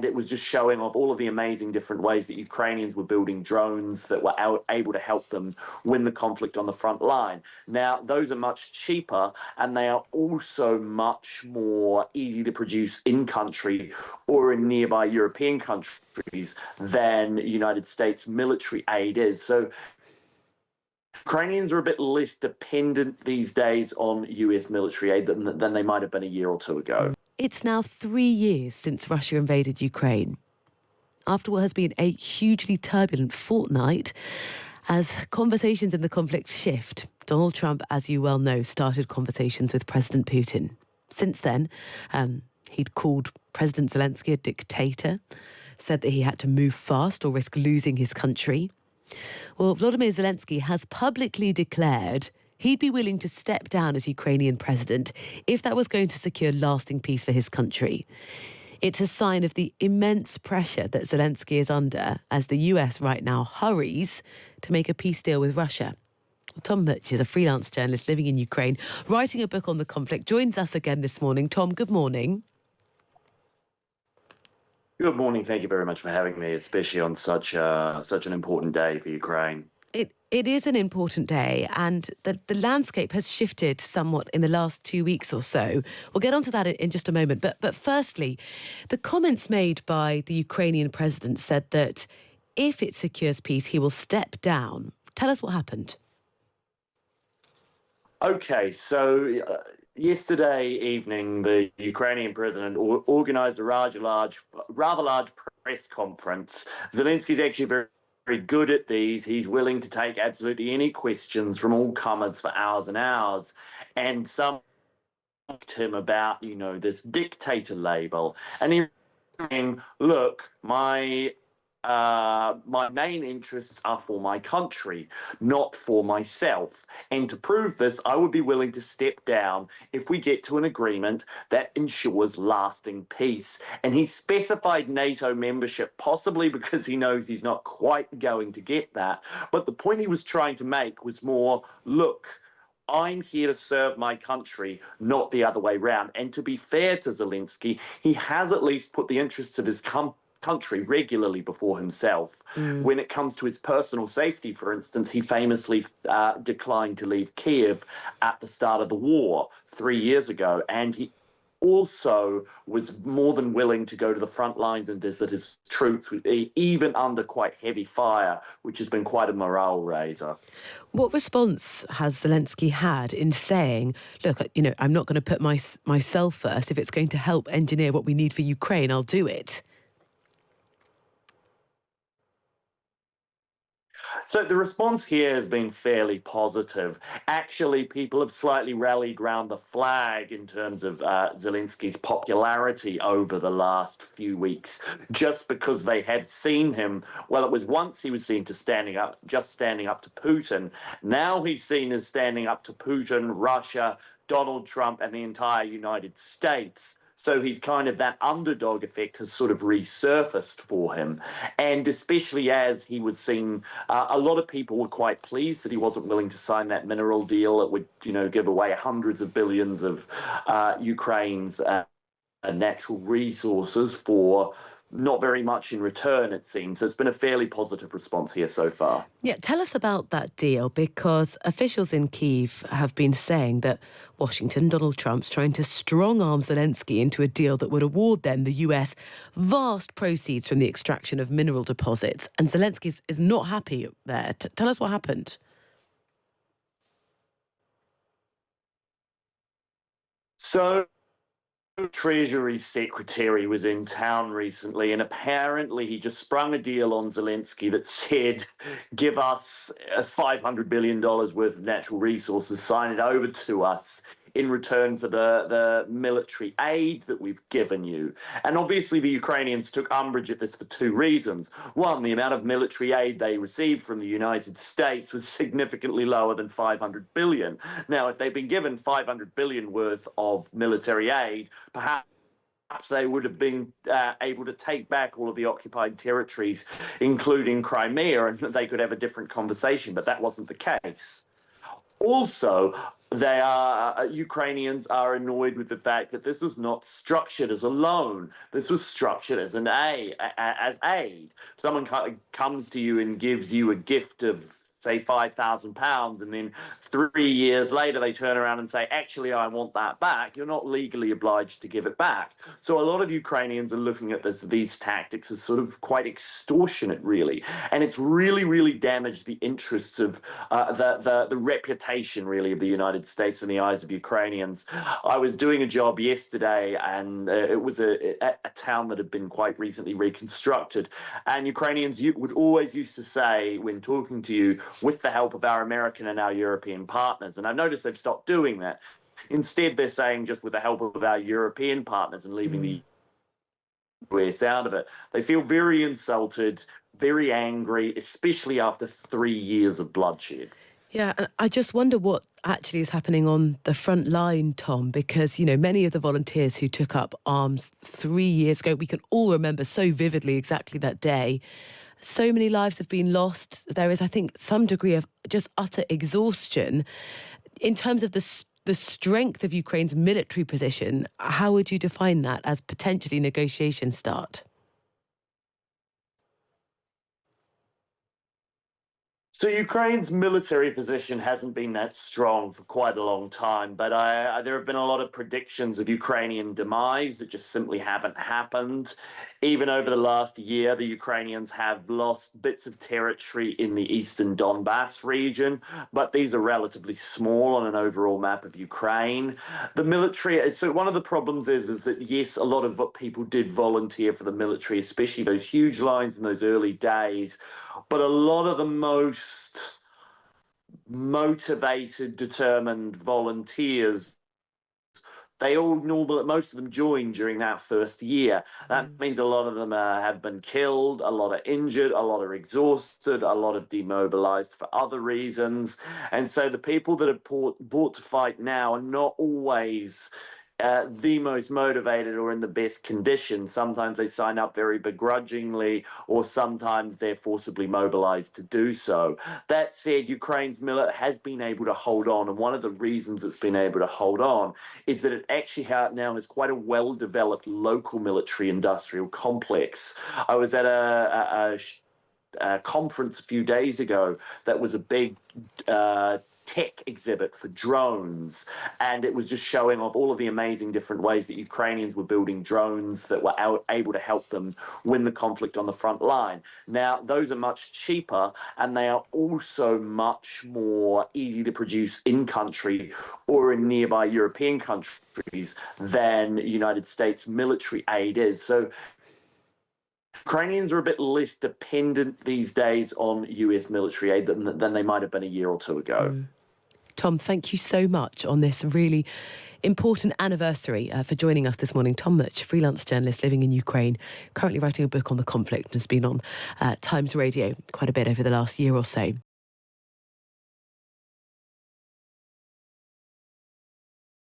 it was just showing off all of the amazing different ways that Ukrainians were building drones that were able to help them win the conflict on the front line. Now, those are much cheaper, and they are also much more easy to produce in country or in nearby European countries than United States military aid is. So Ukrainians are a bit less dependent these days on US military aid than they might have been a year or two ago. It's now 3 years since Russia invaded Ukraine. After what has been a hugely turbulent fortnight, as conversations in the conflict shift, Donald Trump, as you well know, started conversations with President Putin. Since then, he'd called President Zelensky a dictator, said that he had to move fast or risk losing his country. Well, Volodymyr Zelensky has publicly declared he'd be willing to step down as Ukrainian president if that was going to secure lasting peace for his country. It's a sign of the immense pressure that Zelensky is under as the US right now hurries to make a peace deal with Russia. Tom Mutch is a freelance journalist living in Ukraine, writing a book on the conflict, joins us again this morning. Tom, good morning. Good morning. Thank you very much for having me, especially on such an important day for Ukraine. It is an important day, and the landscape has shifted somewhat in the last 2 weeks or so. We'll get onto that in just a moment. But firstly, the comments made by the Ukrainian president said that if it secures peace, he will step down. Tell us what happened. Okay, so yesterday evening, the Ukrainian president organized a rather large press conference. Zelensky's actually very good at these. He's willing to take absolutely any questions from all comers for hours and hours. And some asked him about, this dictator label. And he was saying, look, my main interests are for my country, not for myself. And to prove this, I would be willing to step down if we get to an agreement that ensures lasting peace. And he specified NATO membership, possibly because he knows he's not quite going to get that. But the point he was trying to make was more, look, I'm here to serve my country, not the other way round. And to be fair to Zelensky, he has at least put the interests of his country regularly before himself. When it comes to his personal safety, for instance, he famously declined to leave Kiev at the start of the war 3 years ago, and he also was more than willing to go to the front lines and visit his troops, even under quite heavy fire, which has been quite a morale raiser. What response has Zelensky had in saying, look, I'm not going to put myself first. If it's going to help engineer what we need for Ukraine, I'll do it? So the response here has been fairly positive. Actually, people have slightly rallied round the flag in terms of Zelensky's popularity over the last few weeks, just because they have seen him. Well, it was once he was seen to standing up to Putin. Now he's seen as standing up to Putin, Russia, Donald Trump, and the entire United States. So he's kind of, that underdog effect has sort of resurfaced for him. And especially as he was seen, a lot of people were quite pleased that he wasn't willing to sign that mineral deal. It would, give away hundreds of billions of Ukraine's natural resources for not very much in return, it seems. So it's been a fairly positive response here so far. Yeah, tell us about that deal, because officials in Kyiv have been saying that Washington, Donald Trump's trying to strong-arm Zelensky into a deal that would award them, the US, vast proceeds from the extraction of mineral deposits. And Zelensky is not happy there. Tell us what happened. So Treasury Secretary was in town recently, and apparently he just sprung a deal on Zelensky that said, give us $500 billion worth of natural resources, sign it over to us in return for the military aid that we've given you. And obviously the Ukrainians took umbrage at this for two reasons. One, the amount of military aid they received from the United States was significantly lower than $500 billion. Now, if they'd been given $500 billion worth of military aid, perhaps they would have been able to take back all of the occupied territories, including Crimea, and they could have a different conversation, but that wasn't the case. Also, Ukrainians are annoyed with the fact that this was not structured as a loan. This was structured as as aid. Someone comes to you and gives you a gift of, say, £5,000, and then 3 years later they turn around and say, actually, I want that back. You're not legally obliged to give it back. So a lot of Ukrainians are looking at these tactics as sort of quite extortionate, really, and it's really, really damaged the interests of the reputation, really, of the United States in the eyes of Ukrainians. I was doing a job yesterday, and it was a town that had been quite recently reconstructed, and Ukrainians would always used to say, when talking to you, with the help of our American and our European partners. And I've noticed they've stopped doing that. Instead, they're saying just with the help of our European partners and leaving the US out of it. They feel very insulted, very angry, especially after 3 years of bloodshed. Yeah, and I just wonder what actually is happening on the front line, Tom, because, many of the volunteers who took up arms 3 years ago, we can all remember so vividly exactly that day. So many lives have been lost. There is, I think, some degree of just utter exhaustion. In terms of the strength of Ukraine's military position, how would you define that as potentially negotiations start? So Ukraine's military position hasn't been that strong for quite a long time, but there have been a lot of predictions of Ukrainian demise that just simply haven't happened. Even over the last year, the Ukrainians have lost bits of territory in the eastern Donbass region, but these are relatively small on an overall map of Ukraine. The military, so one of the problems is that, yes, a lot of people did volunteer for the military, especially those huge lines in those early days, but a lot of the most motivated, determined volunteers, most of them joined during that first year. That means a lot of them have been killed, a lot are injured, a lot are exhausted, a lot have demobilized for other reasons. And so the people that are brought to fight now are not always the most motivated or in the best condition. Sometimes they sign up very begrudgingly, or sometimes they're forcibly mobilized to do so. That said, Ukraine's military has been able to hold on, and one of the reasons it's been able to hold on is that it actually now has quite a well-developed local military industrial complex. I was at a conference a few days ago that was a big tech exhibit for drones, and it was just showing off all of the amazing different ways that Ukrainians were building drones that were able to help them win the conflict on the front line. Now, those are much cheaper, and they are also much more easy to produce in country or in nearby European countries than United States military aid is. So Ukrainians are a bit less dependent these days on US military aid than they might have been a year or two ago. Tom, thank you so much on this really important anniversary for joining us this morning. Tom Mutch, freelance journalist living in Ukraine, currently writing a book on the conflict and has been on Times Radio quite a bit over the last year or so.